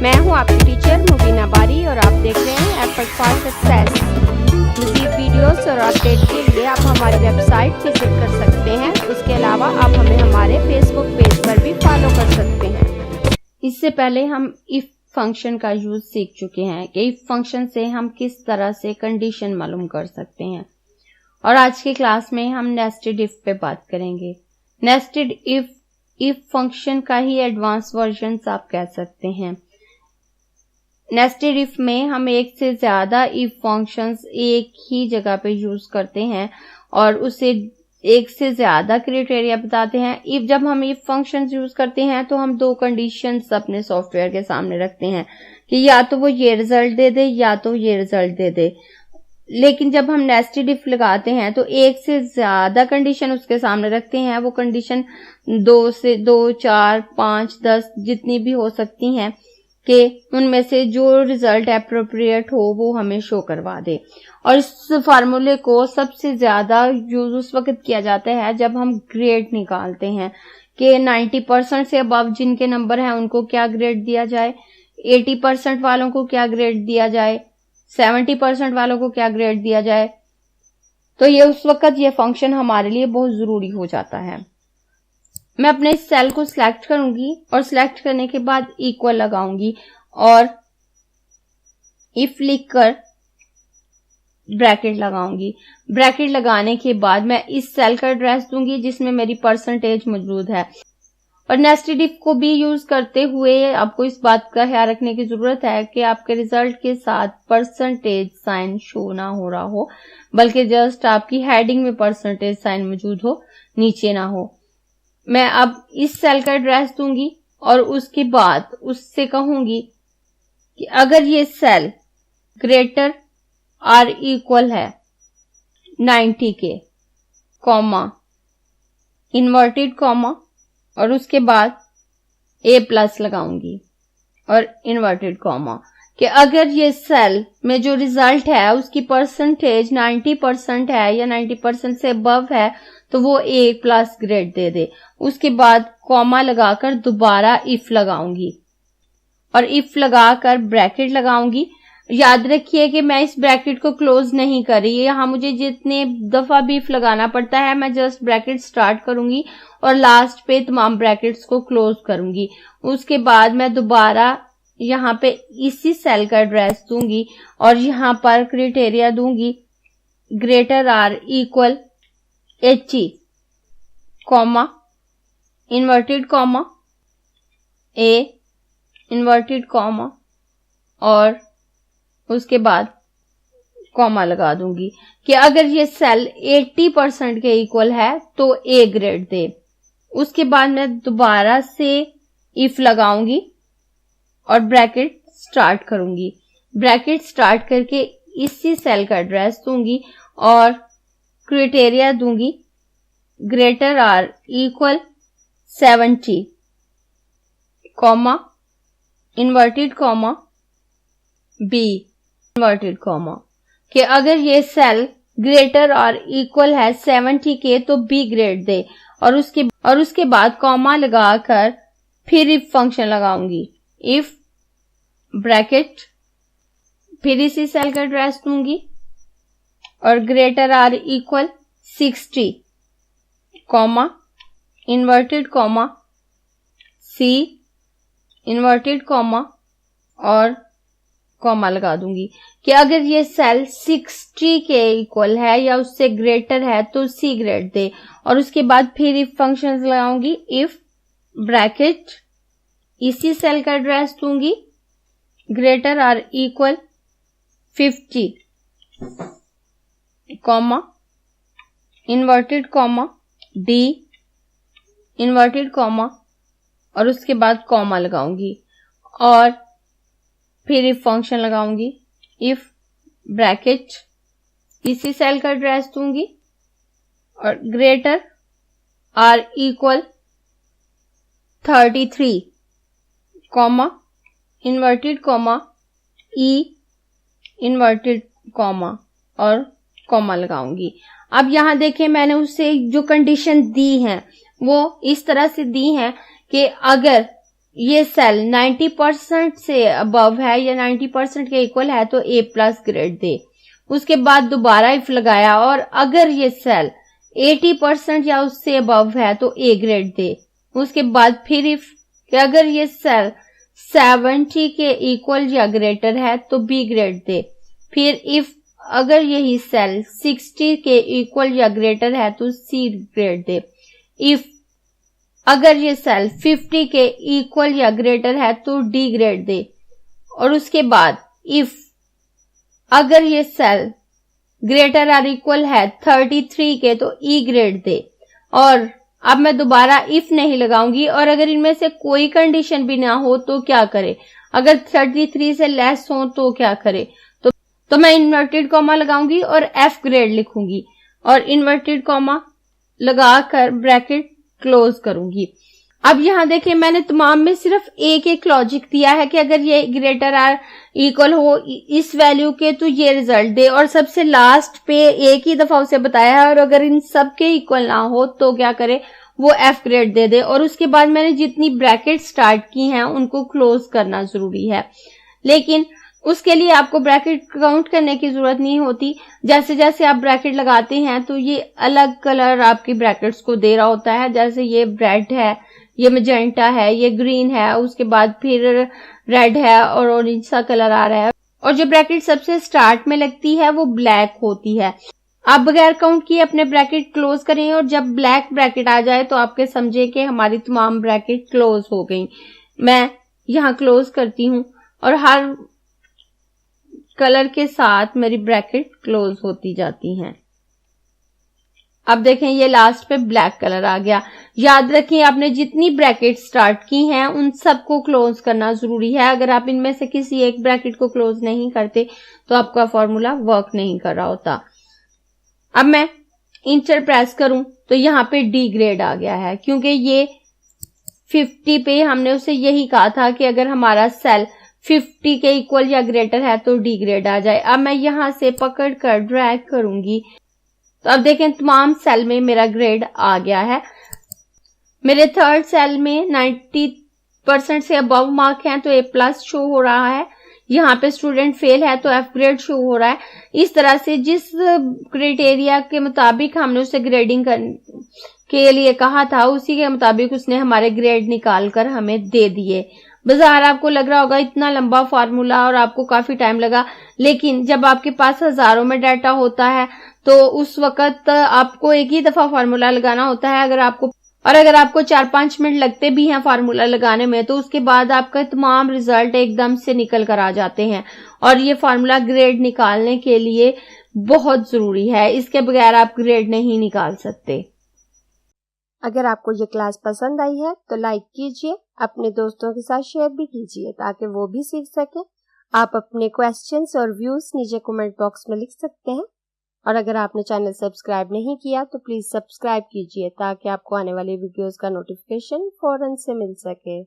मैं हूं आपकी टीचर मुबीना बारी और आप देख रहे हैं एफर्ट फॉर सक्सेस। मज़ीद वीडियोस और अपडेट के लिए आप हमारी वेबसाइट विजिट कर सकते हैं। उसके अलावा आप हमें हमारे फेसबुक पेज पर भी फॉलो कर सकते हैं। इससे पहले हम इफ फंक्शन का यूज सीख चुके हैं कि इफ फंक्शन से हम किस तरह से कंडीशन मालूम कर सकते हैं, और आज की क्लास में हम नेस्टेड इफ पे बात करेंगे। नेस्टेड इफ फंक्शन का ही एडवांस वर्जन आप कह सकते हैं। नेस्टेड इफ में हम एक से ज्यादा इफ फंक्शंस एक ही जगह पे यूज करते हैं और उसे एक से ज्यादा क्राइटेरिया बताते हैं। इफ जब हम इफ फंक्शंस यूज करते हैं तो हम दो कंडीशंस अपने सॉफ्टवेयर के सामने रखते हैं कि या तो वो ये रिजल्ट दे दे या तो ये रिजल्ट दे दे। लेकिन जब हम नेस्टेड इफ लगाते हैं तो एक से ज्यादा कंडीशन उसके सामने रखते हैं। वो कंडीशन 2 से 2, 4, 5, 10 जितनी भी हो सकती हैं कि उनमें से जो रिजल्ट एप्रोप्रिएट हो वो हमें शो करवा दे। और इस फार्मूले को सबसे ज्यादा यूज उस वक्त किया जाता है जब हम ग्रेड निकालते हैं कि 90% से अबव जिनके नंबर हैं उनको क्या ग्रेड दिया जाए, 80% वालों को क्या ग्रेड दिया जाए, 70% वालों को क्या ग्रेड दिया जाए। तो ये उस वक्त ये फंक्शन हमारे लिए बहुत जरूरी हो जाता है। मैं अपने इस सेल को सिलेक्ट करूंगी और सिलेक्ट करने के बाद इक्वल लगाऊंगी और इफ लिखकर ब्रैकेट लगाऊंगी। ब्रैकेट लगाने के बाद मैं इस सेल का एड्रेस दूंगी जिसमें मेरी परसेंटेज मौजूद है। और नेस्टेड इफ को भी यूज करते हुए आपको इस बात का ख्याल रखने की जरूरत है कि आपके रिजल्ट के साथ परसेंटेज साइन शो ना हो रहा हो, बल्कि जस्ट आपकी हेडिंग में परसेंटेज साइन मौजूद हो, नीचे ना हो। मैं अब इस सेल का एड्रेस दूंगी और उसके बाद उससे कहूंगी कि अगर ये सेल ग्रेटर और इक्वल है 90 के, कॉमा, इन्वर्टेड कॉमा, और उसके बाद A+ लगाऊंगी और इन्वर्टेड कॉमा, कि अगर ये सेल में जो रिजल्ट है उसकी परसेंटेज 90% है या 90% से अबव है तो वो A+ ग्रेड दे दे। उसके बाद कॉमा लगाकर दोबारा इफ लगाऊंगी और इफ लगाकर ब्रैकेट लगाऊंगी। याद रखिए कि मैं इस ब्रैकेट को क्लोज नहीं कर रही, यहाँ मुझे जितने दफा भी इफ लगाना पड़ता है मैं जस्ट ब्रैकेट स्टार्ट करूंगी और लास्ट पे तमाम ब्रैकेट्स को क्लोज करूंगी। उसके बाद मैं दोबारा यहाँ पे इसी सेल का एड्रेस दूंगी और यहाँ पर क्राइटेरिया दूंगी greater or equal HE, comma, inverted comma, A, inverted comma, और उसके बाद कॉमा लगा दूंगी कि अगर ये सेल 80% के इक्वल है तो A ग्रेड दे। उसके बाद मैं दोबारा से इफ लगाऊंगी और ब्रैकेट स्टार्ट करूंगी। ब्रैकेट स्टार्ट करके इसी सेल का एड्रेस दूंगी और क्राइटेरिया दूंगी greater or equal 70, comma, inverted comma, B, inverted comma, कि अगर ये सेल ग्रेटर और इक्वल है 70 के तो B ग्रेड दे। और उसके बाद कॉमा लगाकर फिर इफ फंक्शन लगाऊंगी। इफ ब्रैकेट, फिर इसी सेल का एड्रेस दूंगी और greater or equal 60, comma, inverted comma, C, inverted comma, और कॉमा लगा दूंगी कि अगर ये सेल 60 के इक्वल है या उससे ग्रेटर है तो C ग्रेड दे। और उसके बाद फिर इफ फंक्शन लगाऊंगी। इफ ब्रैकेट, इसी सेल का एड्रेस दूंगी greater or equal 50, comma, inverted comma, D, inverted comma, और उसके बाद कॉमा लगाऊंगी और फिर इफ फंक्शन लगाऊंगी। इफ ब्रैकेट, इसी सेल का एड्रेस दूंगी और greater or equal 33, comma, inverted comma, E, inverted comma, और कॉमा लगाऊंगी। अब यहां देखें मैंने उससे जो कंडीशन दी है वो इस तरह से दी है कि अगर ये सेल 90% से अबव है या 90% के इक्वल है तो A प्लस ग्रेड दे। उसके बाद दोबारा इफ लगाया और अगर ये सेल 80% या उससे अबव है तो A ग्रेड दे। उसके बाद फिर इफ अगर ये सेल 70 के इक्वल या ग्रेटर है तो B ग्रेड दे। फिर इफ अगर यही सेल 60 के इक्वल या ग्रेटर है तो C ग्रेड दे। इफ अगर ये सेल 50 के इक्वल या ग्रेटर है तो D ग्रेड दे। और उसके बाद इफ अगर ये सेल ग्रेटर और इक्वल है 33 के तो E ग्रेड दे। और अब मैं दोबारा इफ नहीं लगाऊंगी और अगर इनमें से कोई कंडीशन भी ना हो तो क्या करे, अगर 33 से लेस हो तो क्या करे, तो मैं इन्वर्टेड कॉमा लगाऊंगी और F ग्रेड लिखूंगी और इन्वर्टेड कॉमा लगाकर ब्रैकेट क्लोज करूंगी। अब यहाँ देखिए मैंने तमाम में सिर्फ एक लॉजिक दिया है कि अगर ये ग्रेटर और इक्वल हो इस वैल्यू के तो ये रिजल्ट दे, और सबसे लास्ट पे एक ही दफा उसे बताया है और अगर इन सब के इक्वल ना हो तो क्या करे, वो F ग्रेड दे दे। और उसके बाद मैंने जितनी ब्रैकेट स्टार्ट की हैं उनको क्लोज करना जरूरी है, लेकिन उसके लिए आपको ब्रैकेट काउंट करने की जरूरत नहीं होती। जैसे जैसे आप ब्रैकेट लगाते हैं तो ये अलग कलर आपकी ब्रैकेट्स को दे रहा होता है। जैसे ये रेड है, ये मैजेंटा है, ये ग्रीन है, उसके बाद फिर रेड है और ऑरेंज सा कलर आ रहा है। और जो ब्रैकेट सबसे स्टार्ट में लगती है वो ब्लैक होती है। आप बगैर काउंट किए अपने ब्रैकेट क्लोज करें और जब ब्लैक ब्रैकेट आ जाए तो आपके समझे कि हमारी तमाम ब्रैकेट क्लोज हो गई। मैं यहाँ क्लोज करती हूँ और हर कलर के साथ मेरी ब्रैकेट क्लोज होती जाती हैं। अब देखें ये लास्ट पे ब्लैक कलर आ गया। याद रखें आपने जितनी ब्रैकेट स्टार्ट की हैं उन सबको क्लोज करना जरूरी है। अगर आप इनमें से किसी एक ब्रैकेट को क्लोज नहीं करते तो आपका फॉर्मूला वर्क नहीं कर रहा होता। अब मैं इंटर प्रेस करूं तो यहाँ पे D ग्रेड आ गया है, क्योंकि ये 50 पे हमने उसे यही कहा था कि अगर हमारा सेल 50 के इक्वल या ग्रेटर है तो D ग्रेड आ जाए। अब मैं यहां से पकड़ कर ड्रैग करूंगी तो अब देखें तमाम सेल में मेरा ग्रेड आ गया है। मेरे थर्ड सेल में 90% से अबव मार्क हैं तो A प्लस शो हो रहा है। यहाँ पे स्टूडेंट फेल है तो F ग्रेड शो हो रहा है। इस तरह से जिस क्राइटेरिया के मुताबिक हमने उसे ग्रेडिंग के लिए कहा था उसी के मुताबिक उसने हमारे ग्रेड निकाल कर हमें दे दिए। बाजार आपको लग रहा होगा इतना लंबा फार्मूला और आपको काफी टाइम लगा, लेकिन जब आपके पास हजारों में डाटा होता है तो उस वक्त आपको एक ही दफा फार्मूला लगाना होता है। अगर आपको 4-5 मिनट लगते भी हैं फार्मूला लगाने में तो उसके बाद आपका तमाम रिजल्ट एकदम से निकल कर आ जाते हैं। और ये फार्मूला ग्रेड निकालने के लिए बहुत जरूरी है, इसके बगैर आप ग्रेड नहीं निकाल सकते। अगर आपको ये क्लास पसंद आई है तो लाइक कीजिए, अपने दोस्तों के साथ शेयर भी कीजिए ताकि वो भी सीख सकें। आप अपने क्वेश्चंस और व्यूज नीचे कमेंट बॉक्स में लिख सकते हैं। और अगर आपने चैनल सब्सक्राइब नहीं किया तो प्लीज सब्सक्राइब कीजिए ताकि आपको आने वाली वीडियोस का नोटिफिकेशन फौरन से मिल सके।